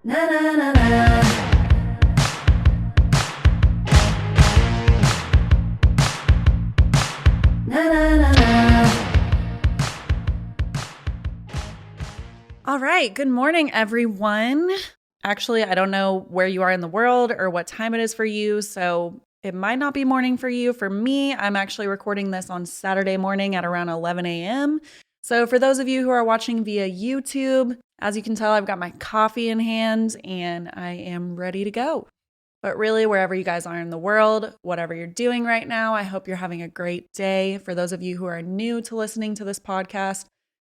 Na na na na. Na na na na. All right, good morning, everyone. Actually, I don't know where you are in the world or what time it is for you, so it might not be morning for you. For me, I'm actually recording this on Saturday morning at around 11 a.m. So for those of you who are watching via YouTube, as you can tell, I've got my coffee in hand and I am ready to go. But really, wherever you guys are in the world, whatever you're doing right now, I hope you're having a great day. For those of you who are new to listening to this podcast,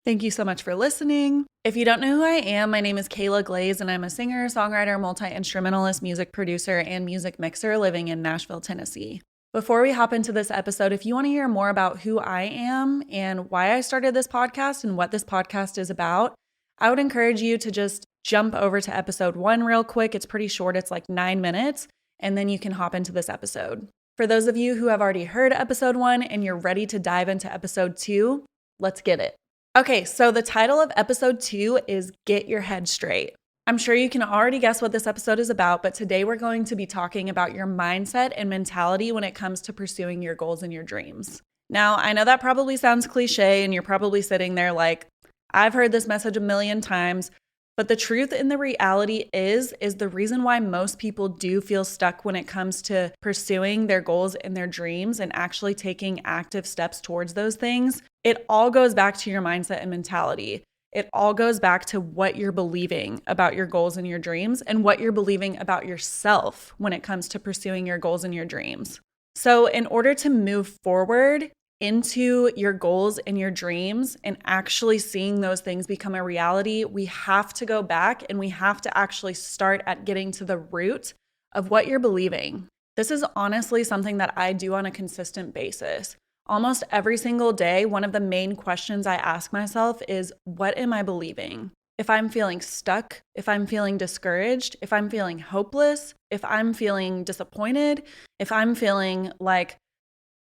thank you so much for listening. If you don't know who I am, my name is Kayla Glaze and I'm a singer, songwriter, multi-instrumentalist, music producer, and music mixer living in Nashville, Tennessee. Before we hop into this episode, if you want to hear more about who I am and why I started this podcast and what this podcast is about, I would encourage you to just jump over to episode 1 real quick. It's pretty short, it's like 9 minutes, and then you can hop into this episode. For those of you who have already heard episode 1 and you're ready to dive into episode 2, let's get it. Okay, so the title of episode 2 is Get Your Head Straight. I'm sure you can already guess what this episode is about, but today we're going to be talking about your mindset and mentality when it comes to pursuing your goals and your dreams. Now, I know that probably sounds cliche and you're probably sitting there like, I've heard this message a million times, but the truth and the reality is the reason why most people do feel stuck when it comes to pursuing their goals and their dreams and actually taking active steps towards those things. It all goes back to your mindset and mentality. It all goes back to what you're believing about your goals and your dreams and what you're believing about yourself when it comes to pursuing your goals and your dreams. So in order to move forward into your goals and your dreams and actually seeing those things become a reality, we have to go back and we have to actually start at getting to the root of what you're believing. This is honestly something that I do on a consistent basis. Almost every single day, one of the main questions I ask myself is, what am I believing? If I'm feeling stuck, if I'm feeling discouraged, if I'm feeling hopeless, if I'm feeling disappointed, if I'm feeling like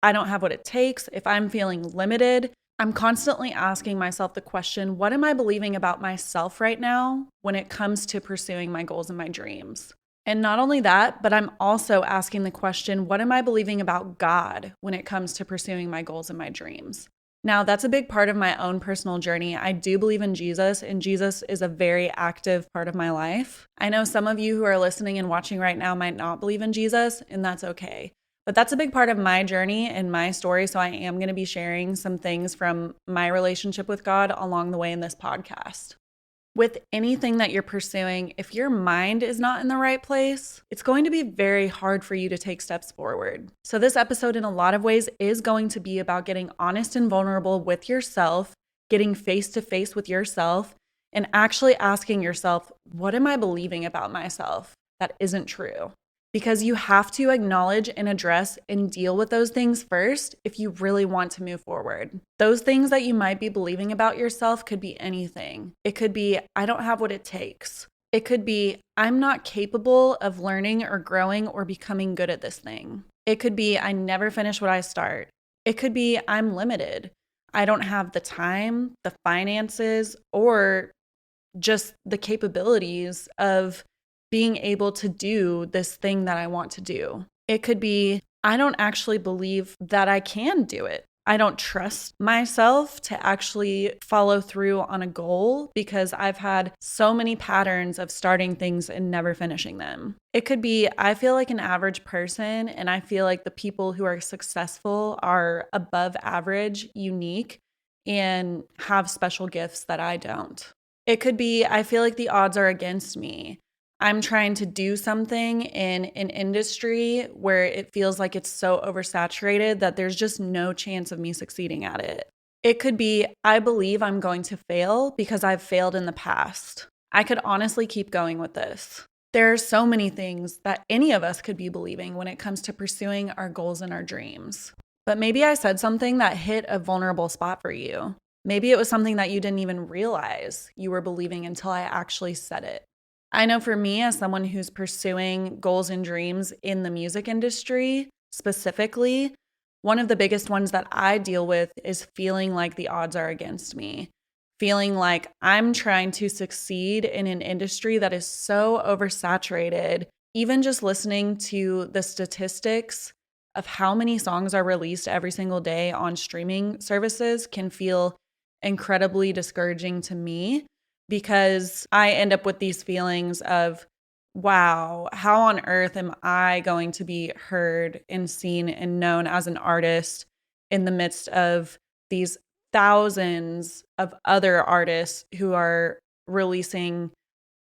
I don't have what it takes, if I'm feeling limited, I'm constantly asking myself the question, what am I believing about myself right now when it comes to pursuing my goals and my dreams? And not only that, but I'm also asking the question, what am I believing about God when it comes to pursuing my goals and my dreams? Now, that's a big part of my own personal journey. I do believe in Jesus, and Jesus is a very active part of my life. I know some of you who are listening and watching right now might not believe in Jesus, and that's okay. But that's a big part of my journey and my story, so I am going to be sharing some things from my relationship with God along the way in this podcast. With anything that you're pursuing, if your mind is not in the right place, it's going to be very hard for you to take steps forward. So this episode, in a lot of ways, is going to be about getting honest and vulnerable with yourself, getting face to face with yourself, and actually asking yourself, what am I believing about myself that isn't true? Because you have to acknowledge and address and deal with those things first if you really want to move forward. Those things that you might be believing about yourself could be anything. It could be, I don't have what it takes. It could be, I'm not capable of learning or growing or becoming good at this thing. It could be, I never finish what I start. It could be, I'm limited. I don't have the time, the finances, or just the capabilities of being able to do this thing that I want to do. It could be, I don't actually believe that I can do it. I don't trust myself to actually follow through on a goal because I've had so many patterns of starting things and never finishing them. It could be, I feel like an average person and I feel like the people who are successful are above average, unique, and have special gifts that I don't. It could be, I feel like the odds are against me. I'm trying to do something in an industry where it feels like it's so oversaturated that there's just no chance of me succeeding at it. It could be, I believe I'm going to fail because I've failed in the past. I could honestly keep going with this. There are so many things that any of us could be believing when it comes to pursuing our goals and our dreams. But maybe I said something that hit a vulnerable spot for you. Maybe it was something that you didn't even realize you were believing until I actually said it. I know for me, as someone who's pursuing goals and dreams in the music industry specifically, one of the biggest ones that I deal with is feeling like the odds are against me, feeling like I'm trying to succeed in an industry that is so oversaturated. Even just listening to the statistics of how many songs are released every single day on streaming services can feel incredibly discouraging to me, because I end up with these feelings of, wow, how on earth am I going to be heard and seen and known as an artist in the midst of these thousands of other artists who are releasing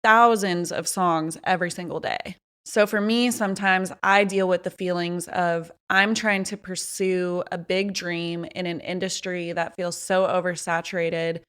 thousands of songs every single day? So for me, sometimes I deal with the feelings of I'm trying to pursue a big dream in an industry that feels so oversaturated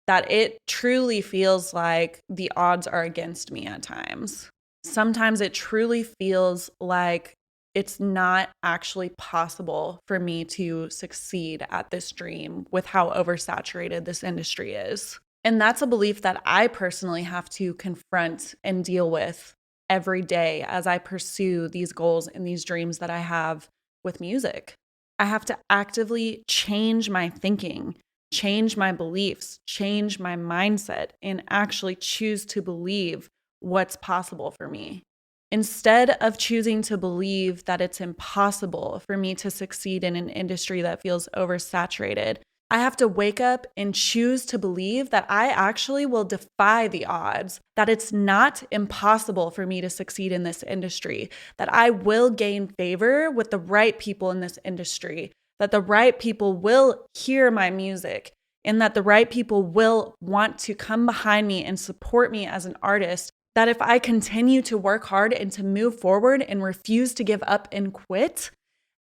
that it truly feels like the odds are against me at times. Sometimes it truly feels like it's not actually possible for me to succeed at this dream with how oversaturated this industry is. And that's a belief that I personally have to confront and deal with every day as I pursue these goals and these dreams that I have with music. I have to actively change my thinking, change my beliefs, change my mindset, and actually choose to believe what's possible for me. Instead of choosing to believe that it's impossible for me to succeed in an industry that feels oversaturated, I have to wake up and choose to believe that I actually will defy the odds, that it's not impossible for me to succeed in this industry, that I will gain favor with the right people in this industry, that the right people will hear my music, and that the right people will want to come behind me and support me as an artist. That if I continue to work hard and to move forward and refuse to give up and quit,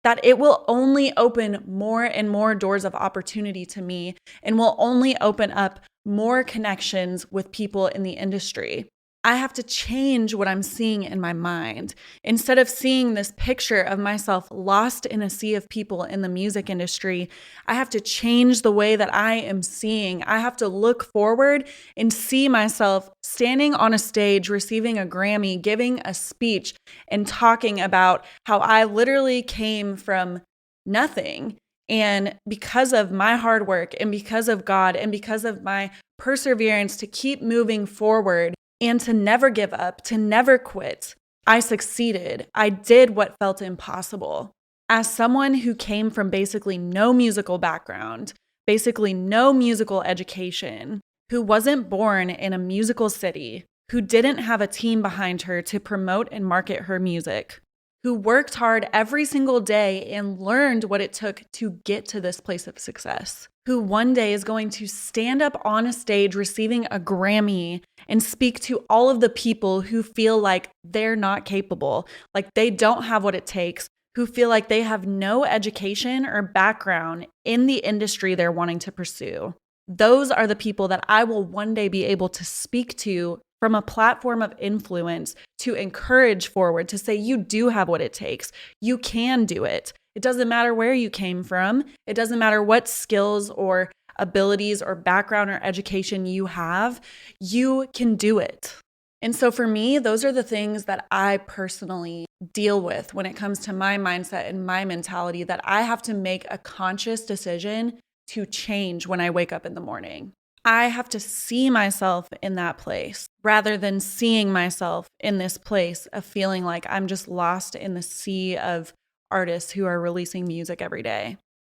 that it will only open more and more doors of opportunity to me and will only open up more connections with people in the industry. I have to change what I'm seeing in my mind. Instead of seeing this picture of myself lost in a sea of people in the music industry, I have to change the way that I am seeing. I have to look forward and see myself standing on a stage, receiving a Grammy, giving a speech, and talking about how I literally came from nothing. And because of my hard work and because of God and because of my perseverance to keep moving forward, and to never give up, to never quit, I succeeded. I did what felt impossible. As someone who came from basically no musical background, basically no musical education, who wasn't born in a musical city, who didn't have a team behind her to promote and market her music, who worked hard every single day and learned what it took to get to this place of success, who one day is going to stand up on a stage receiving a Grammy and speak to all of the people who feel like they're not capable, like they don't have what it takes, who feel like they have no education or background in the industry they're wanting to pursue. Those are the people that I will one day be able to speak to from a platform of influence to encourage forward, to say you do have what it takes. You can do it. It doesn't matter where you came from. It doesn't matter what skills or abilities or background or education you have. You can do it. And so for me, those are the things that I personally deal with when it comes to my mindset and my mentality, that I have to make a conscious decision to change when I wake up in the morning. I have to see myself in that place rather than seeing myself in this place of feeling like I'm just lost in the sea of artists who are releasing music every day.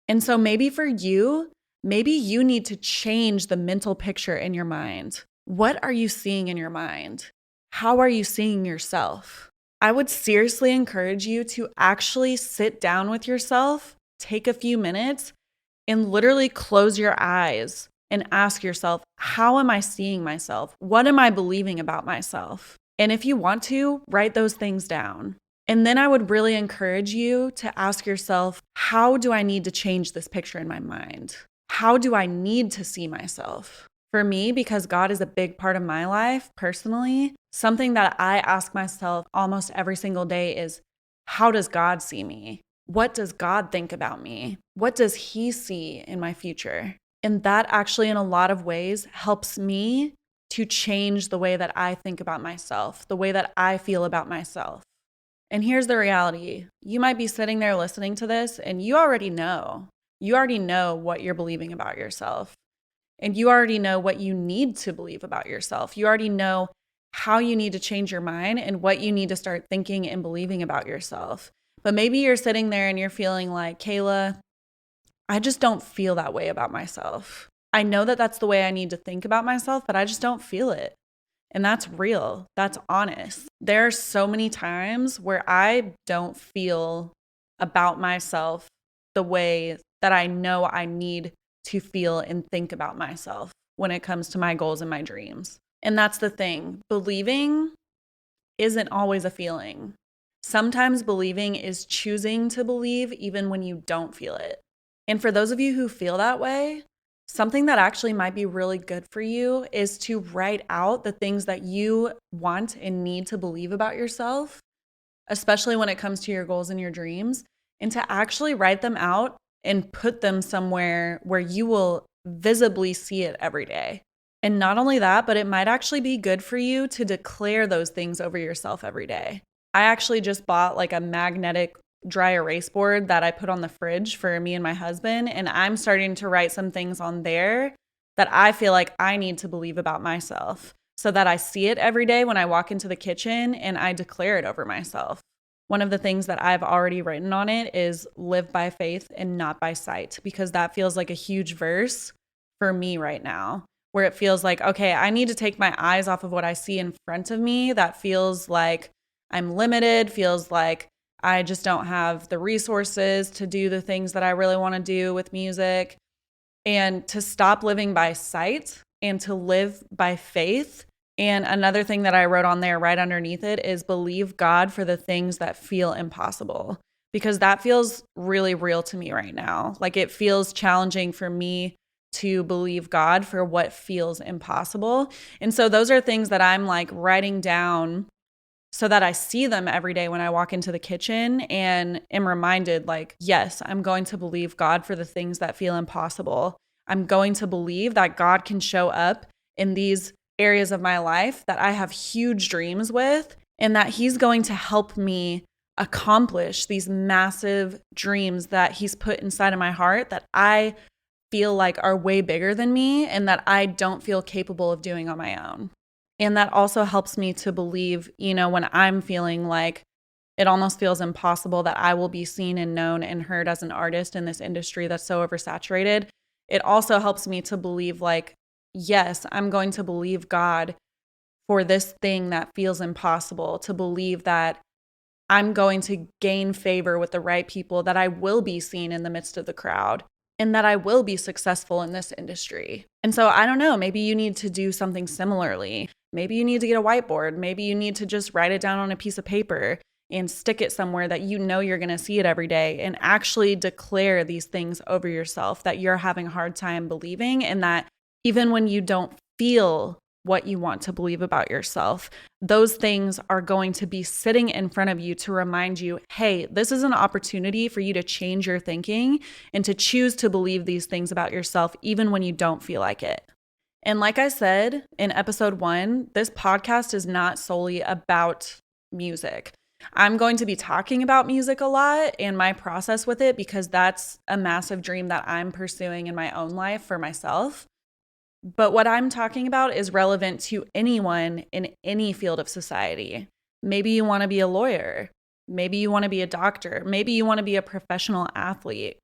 And so maybe for you, maybe you need to change the mental picture in your mind. What are you seeing in your mind? How are you seeing yourself? I would seriously encourage you to actually sit down with yourself, take a few minutes, and literally close your eyes and ask yourself, how am I seeing myself? What am I believing about myself? And if you want to, write those things down. And then I would really encourage you to ask yourself, how do I need to change this picture in my mind? How do I need to see myself? For me, because God is a big part of my life personally, something that I ask myself almost every single day is, how does God see me? What does God think about me? What does He see in my future? And that actually, in a lot of ways, helps me to change the way that I think about myself, the way that I feel about myself. And here's the reality. You might be sitting there listening to this and you already know. You already know what you're believing about yourself. And you already know what you need to believe about yourself. You already know how you need to change your mind and what you need to start thinking and believing about yourself. But maybe you're sitting there and you're feeling like, Kayla, I just don't feel that way about myself. I know that that's the way I need to think about myself, but I just don't feel it. And that's real. That's honest. There are so many times where I don't feel about myself the way that I know I need to feel and think about myself when it comes to my goals and my dreams. And that's the thing. Believing isn't always a feeling. Sometimes believing is choosing to believe even when you don't feel it. And for those of you who feel that way, something that actually might be really good for you is to write out the things that you want and need to believe about yourself, especially when it comes to your goals and your dreams, and to actually write them out and put them somewhere where you will visibly see it every day. And not only that, but it might actually be good for you to declare those things over yourself every day. I actually just bought like a magnetic dry erase board that I put on the fridge for me and my husband. And I'm starting to write some things on there that I feel like I need to believe about myself so that I see it every day when I walk into the kitchen and I declare it over myself. One of the things that I've already written on it is live by faith and not by sight, because that feels like a huge verse for me right now, where it feels like, okay, I need to take my eyes off of what I see in front of me that feels like I'm limited, feels like I just don't have the resources to do the things that I really want to do with music, and to stop living by sight and to live by faith. And another thing that I wrote on there right underneath it is believe God for the things that feel impossible, because that feels really real to me right now. Like it feels challenging for me to believe God for what feels impossible. And so those are things that I'm like writing down so that I see them every day when I walk into the kitchen and am reminded like, yes, I'm going to believe God for the things that feel impossible. I'm going to believe that God can show up in these areas of my life that I have huge dreams with, and that He's going to help me accomplish these massive dreams that He's put inside of my heart that I feel like are way bigger than me and that I don't feel capable of doing on my own. And that also helps me to believe, when I'm feeling like it almost feels impossible that I will be seen and known and heard as an artist in this industry that's so oversaturated. It also helps me to believe like, yes, I'm going to believe God for this thing that feels impossible, to believe that I'm going to gain favor with the right people, that I will be seen in the midst of the crowd, and that I will be successful in this industry. And so I don't know, maybe you need to do something similarly. Maybe you need to get a whiteboard. Maybe you need to just write it down on a piece of paper and stick it somewhere that you know you're going to see it every day, and actually declare these things over yourself that you're having a hard time believing, and that even when you don't feel what you want to believe about yourself, those things are going to be sitting in front of you to remind you, hey, this is an opportunity for you to change your thinking and to choose to believe these things about yourself, even when you don't feel like it. And like I said in episode 1, this podcast is not solely about music. I'm going to be talking about music a lot and my process with it, because that's a massive dream that I'm pursuing in my own life for myself. But what I'm talking about is relevant to anyone in any field of society. Maybe you want to be a lawyer. Maybe you want to be a doctor. Maybe you want to be a professional athlete.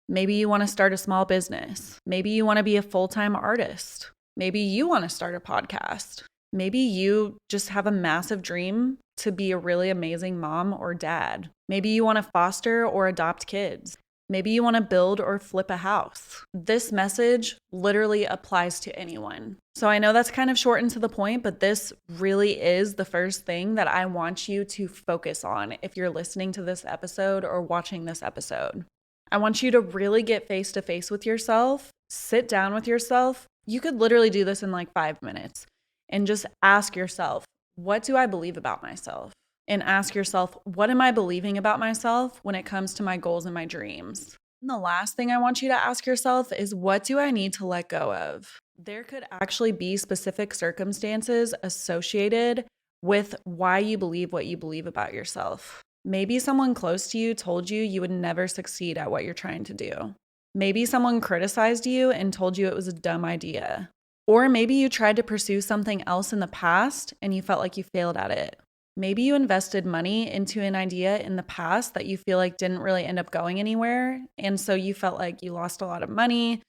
Maybe you want to start a small business. Maybe you want to be a full-time artist. Maybe you want to start a podcast. Maybe you just have a massive dream to be a really amazing mom or dad. Maybe you want to foster or adopt kids. Maybe you want to build or flip a house. This message literally applies to anyone. So I know that's kind of short and to the point, but this really is the first thing that I want you to focus on if you're listening to this episode or watching this episode. I want you to really get face to face with yourself, sit down with yourself. You could literally do this in like 5 minutes and just ask yourself, what do I believe about myself? And ask yourself, what am I believing about myself when it comes to my goals and my dreams? And the last thing I want you to ask yourself is, what do I need to let go of? There could actually be specific circumstances associated with why you believe what you believe about yourself. Maybe someone close to you told you you would never succeed at what you're trying to do. Maybe someone criticized you and told you it was a dumb idea. Or maybe you tried to pursue something else in the past and you felt like you failed at it. Maybe you invested money into an idea in the past that you feel like didn't really end up going anywhere. And so you felt like you lost a lot of money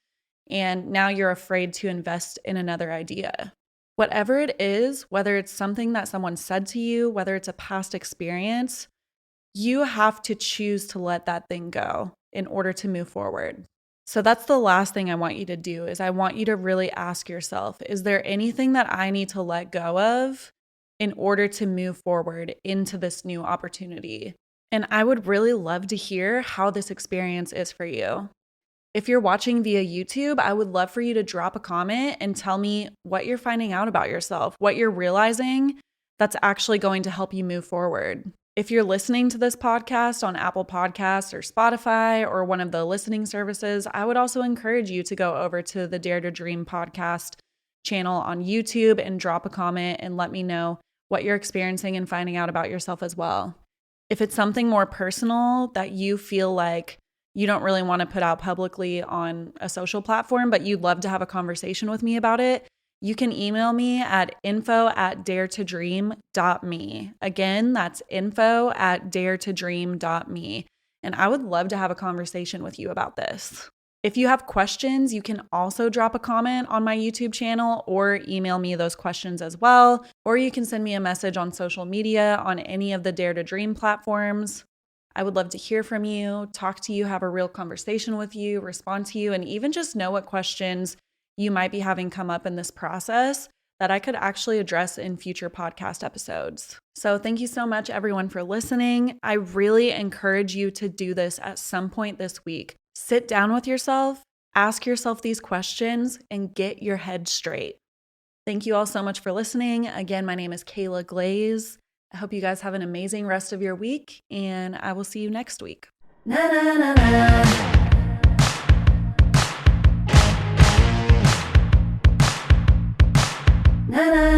and now you're afraid to invest in another idea. Whatever it is, whether it's something that someone said to you, whether it's a past experience, you have to choose to let that thing go in order to move forward. So that's the last thing I want you to do is I want you to really ask yourself, is there anything that I need to let go of in order to move forward into this new opportunity? And I would really love to hear how this experience is for you. If you're watching via YouTube, I would love for you to drop a comment and tell me what you're finding out about yourself, what you're realizing that's actually going to help you move forward. If you're listening to this podcast on Apple Podcasts or Spotify or one of the listening services, I would also encourage you to go over to the Dare to Dream podcast channel on YouTube and drop a comment and let me know what you're experiencing and finding out about yourself as well. If it's something more personal that you feel like you don't really want to put out publicly on a social platform, but you'd love to have a conversation with me about it, you can email me at info@daretodream.me. Again, that's info@daretodream.me. And I would love to have a conversation with you about this. If you have questions, you can also drop a comment on my YouTube channel or email me those questions as well. Or you can send me a message on social media on any of the Dare to Dream platforms. I would love to hear from you, talk to you, have a real conversation with you, respond to you, and even just know what questions you might be having come up in this process that I could actually address in future podcast episodes. So thank you so much, everyone, for listening. I really encourage you to do this at some point this week. Sit down with yourself, ask yourself these questions, and get your head straight. Thank you all so much for listening. Again, my name is Kayla Glaze. I hope you guys have an amazing rest of your week, and I will see you next week. Na, na, na, na. Na, na.